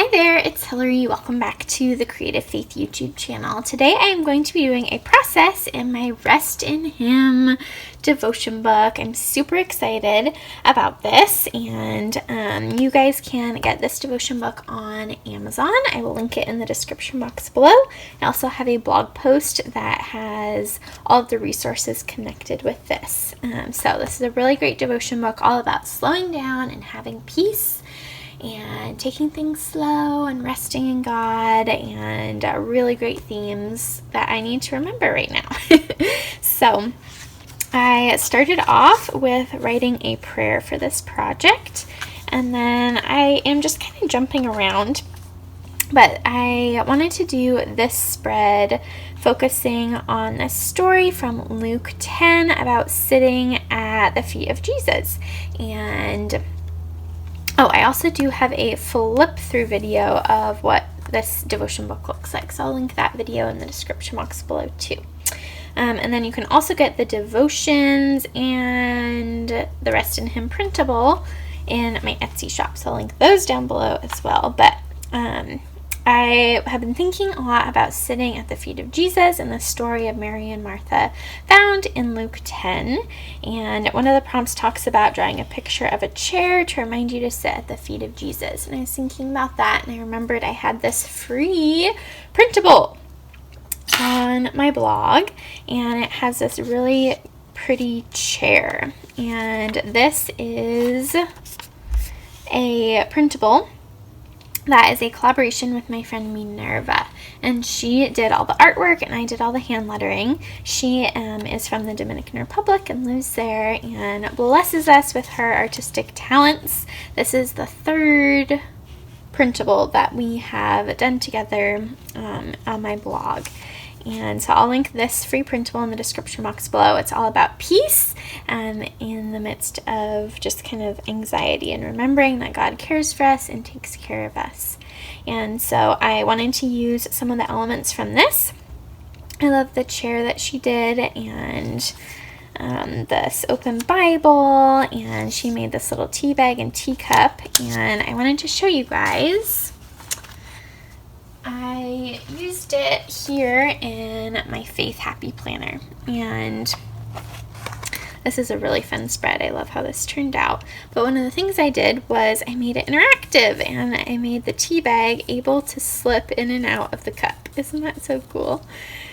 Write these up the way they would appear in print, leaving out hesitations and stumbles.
Hi there, it's Hillary. Welcome back to the Creative Faith YouTube channel. Today I am going to be doing a process in my Rest in Him devotion book. I'm super excited about this, and you guys can get this devotion book on Amazon. I will link it in the description box below. I also have a blog post that has all of the resources connected with this. So this is a really great devotion book all about slowing down and having peace and taking things slow and resting in God, and really great themes that I need to remember right now. So I started off with writing a prayer for this project, and then I am just kind of jumping around, but I wanted to do this spread focusing on this story from Luke 10 about sitting at the feet of Jesus. And I also do have a flip through video of what this devotion book looks like, so I'll link that video in the description box below too. And then you can also get the devotions and the Rest in Him printable in my Etsy shop, so I'll link those down below as well. But I have been thinking a lot about sitting at the feet of Jesus and the story of Mary and Martha found in Luke 10. And one of the prompts talks about drawing a picture of a chair to remind you to sit at the feet of Jesus. And I was thinking about that, and I remembered I had this free printable on my blog, and it has this really pretty chair. And this is a printable that is a collaboration with my friend Minerva, and she did all the artwork and I did all the hand lettering. She is from the Dominican Republic and lives there and blesses us with her artistic talents. This is the third printable that we have done together on my blog. And so I'll link this free printable in the description box below. It's all about peace in the midst of just kind of anxiety and remembering that God cares for us and takes care of us. And so I wanted to use some of the elements from this. I love the chair that she did, and this open Bible, and she made this little tea bag and teacup, and I wanted to show you guys. I used it here in my Faith Happy Planner, and this is a really fun spread. I love how this turned out. But one of the things I did was I made it interactive, and I made the tea bag able to slip in and out of the cup. Isn't that so cool?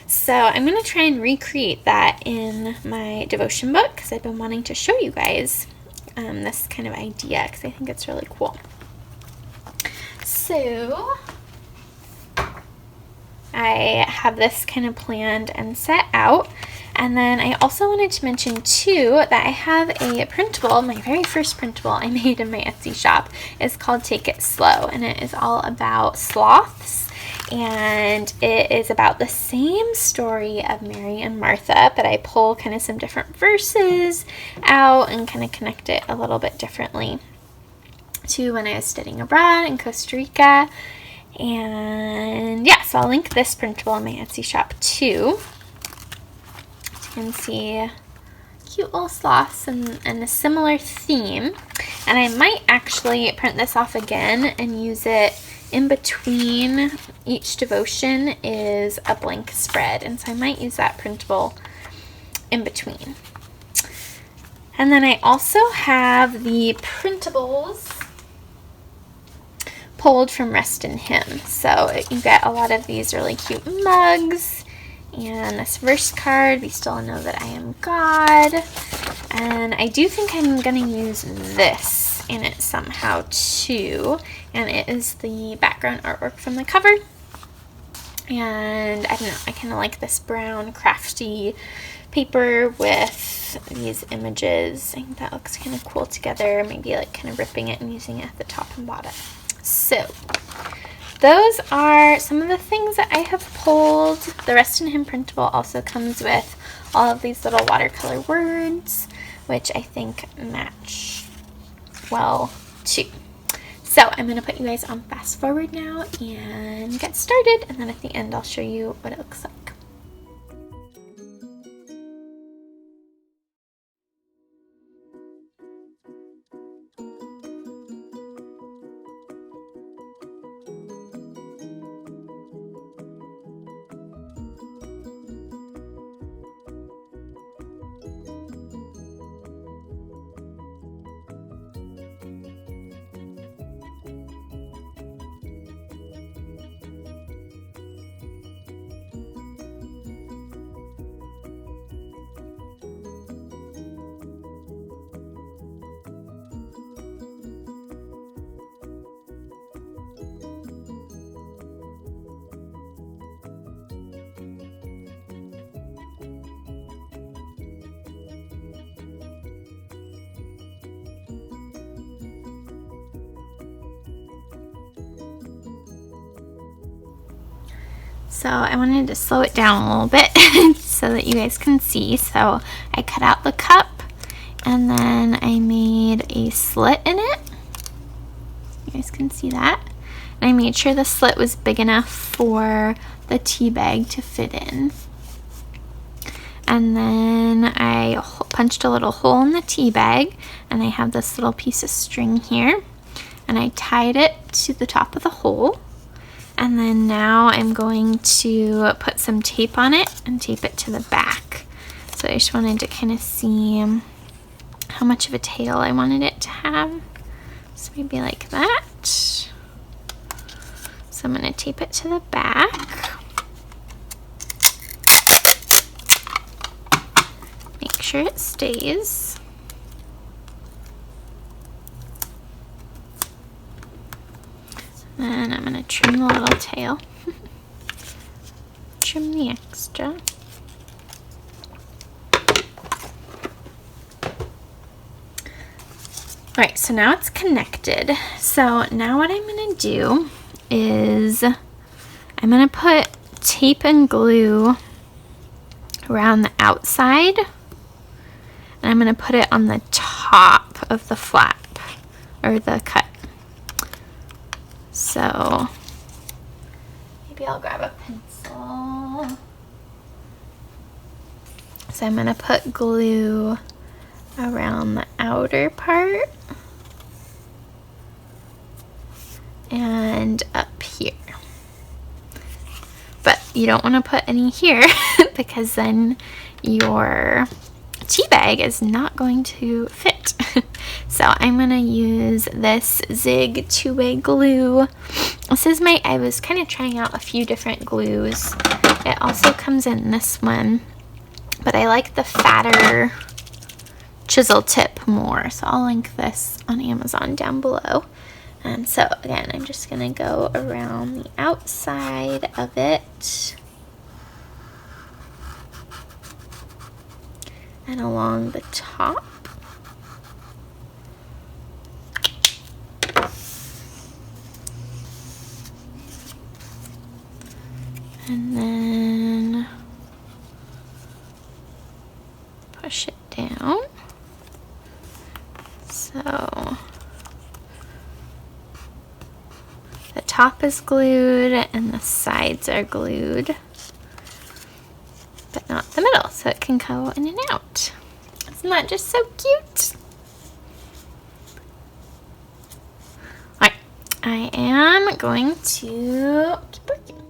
So I'm going to try and recreate that in my devotion book because I've been wanting to show you guys this kind of idea because I think it's really cool. So I have this kind of planned and set out. And then I also wanted to mention too that I have a printable. My very first printable I made in my Etsy shop is called Take It Slow, and it is all about sloths, and it is about the same story of Mary and Martha, but I pull kind of some different verses out and kind of connect it a little bit differently to when I was studying abroad in Costa Rica. And yeah, so I'll link this printable in my Etsy shop too. You can see cute little sloths and a similar theme. And I might actually print this off again and use it in between each devotion is a blank spread. And so I might use that printable in between. And then I also have the printables pulled from Rest in Him. So you get a lot of these really cute mugs and this verse card, Be Still and Know That I Am God. And I do think I'm going to use this in it somehow too. And it is the background artwork from the cover. And I don't know, I kind of like this brown crafty paper with these images. I think that looks kind of cool together. Maybe like kind of ripping it and using it at the top and bottom. So those are some of the things that I have pulled. The Rest in Him printable also comes with all of these little watercolor words, which I think match well too. So I'm going to put you guys on fast forward now and get started, and then at the end I'll show you what it looks like. So I wanted to slow it down a little bit so that you guys can see. So I cut out the cup and then I made a slit in it. You guys can see that. And I made sure the slit was big enough for the tea bag to fit in. And then I punched a little hole in the tea bag, and I have this little piece of string here, and I tied it to the top of the hole. And then now I'm going to put some tape on it and tape it to the back. So I just wanted to kind of see how much of a tail I wanted it to have. So maybe like that. So I'm going to tape it to the back. Make sure it stays. And I'm going to trim the little tail. Trim the extra. Alright, so now it's connected. So now what I'm going to do is I'm going to put tape and glue around the outside, and I'm going to put it on the top of the flap or the cut. So maybe I'll grab a pencil. So I'm going to put glue around the outer part and up here. But you don't want to put any here because then your tea bag is not going to fit. So I'm going to use this Zig Two-Way Glue. This is I was kind of trying out a few different glues. It also comes in this one, but I like the fatter chisel tip more. So I'll link this on Amazon down below. So again, I'm just going to go around the outside of it and along the top. And then push it down. So the top is glued and the sides are glued, but not the middle, so it can go in and out. Isn't that just so cute? Alright, I am going to keep working.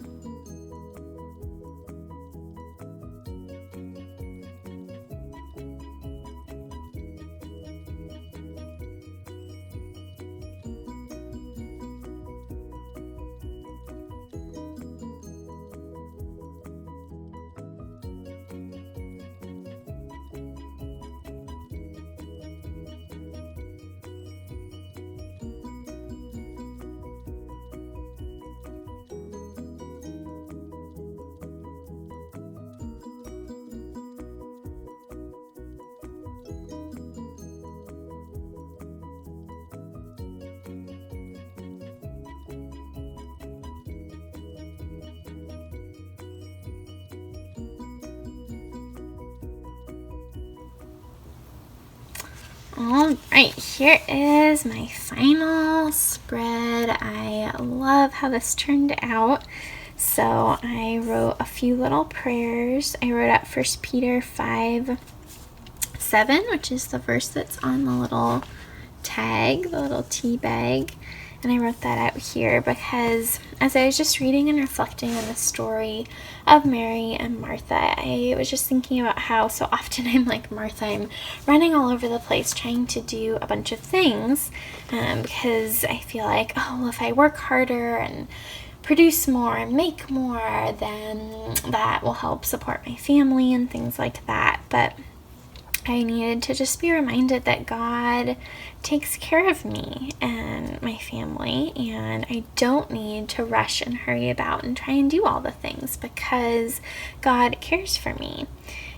Alright, here is my final spread. I love how this turned out. So I wrote a few little prayers. I wrote out 1 Peter 5:7, which is the verse that's on the little tag, the little tea bag. And I wrote that out here because as I was just reading and reflecting on the story of Mary and Martha, I was just thinking about how so often I'm like Martha. I'm running all over the place trying to do a bunch of things because I feel like, oh, well, if I work harder and produce more and make more, then that will help support my family and things like that. But I needed to just be reminded that God takes care of me and my family, and I don't need to rush and hurry about and try and do all the things because God cares for me.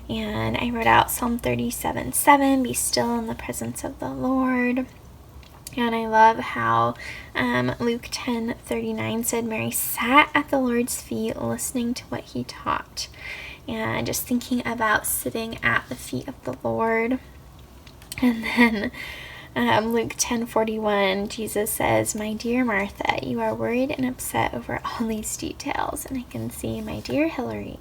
And I wrote out Psalm 37:7, be still in the presence of the Lord. And I love how Luke 10:39 said, Mary sat at the Lord's feet listening to what he taught. And just thinking about sitting at the feet of the Lord. And then Luke 10:41, Jesus says, my dear Martha, you are worried and upset over all these details. And I can see my dear Hillary,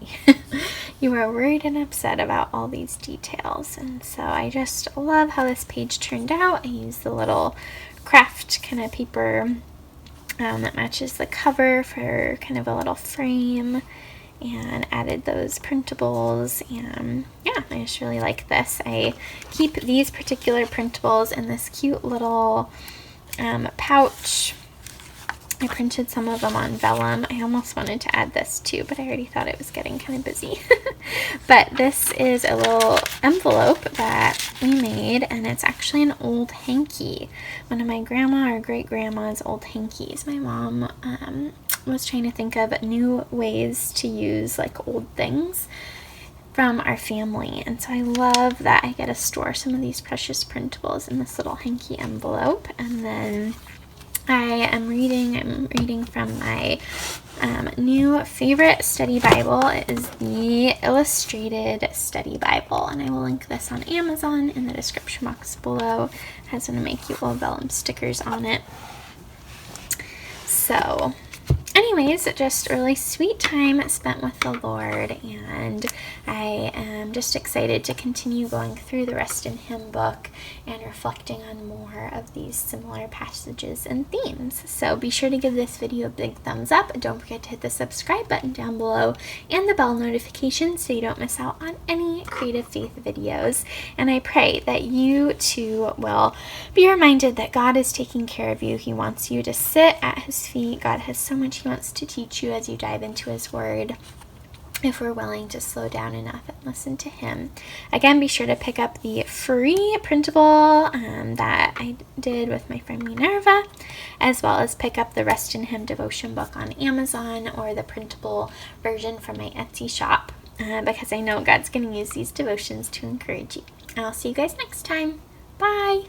you are worried and upset about all these details. And so I just love how this page turned out. I used the little craft kind of paper that matches the cover for kind of a little frame, and added those printables. And yeah, I just really like this. I keep these particular printables in this cute little pouch. I printed some of them on vellum. I almost wanted to add this too, but I already thought it was getting kind of busy. But this is a little envelope that we made, and it's actually an old hanky. One of my grandma or great-grandma's old hankies. My mom was trying to think of new ways to use like old things from our family, and so I love that I get to store some of these precious printables in this little hanky envelope. And then I'm reading from my new favorite study Bible. It is the Illustrated Study Bible, and I will link this on Amazon in the description box below. It has one of my cute little vellum stickers on it. So anyways, just a really sweet time spent with the Lord, and I am just excited to continue going through the Rest in Him book and reflecting on more of these similar passages and themes. So be sure to give this video a big thumbs up. Don't forget to hit the subscribe button down below and the bell notification so you don't miss out on any Creative Faith videos. And I pray that you too will be reminded that God is taking care of you. He wants you to sit at His feet. God has so much He wants to teach you as you dive into His Word, if we're willing to slow down enough and listen to Him. Again, be sure to pick up the free printable that I did with my friend Minerva, as well as pick up the Rest in Him devotion book on Amazon, or the printable version from my Etsy shop, because I know God's going to use these devotions to encourage you. And I'll see you guys next time. Bye!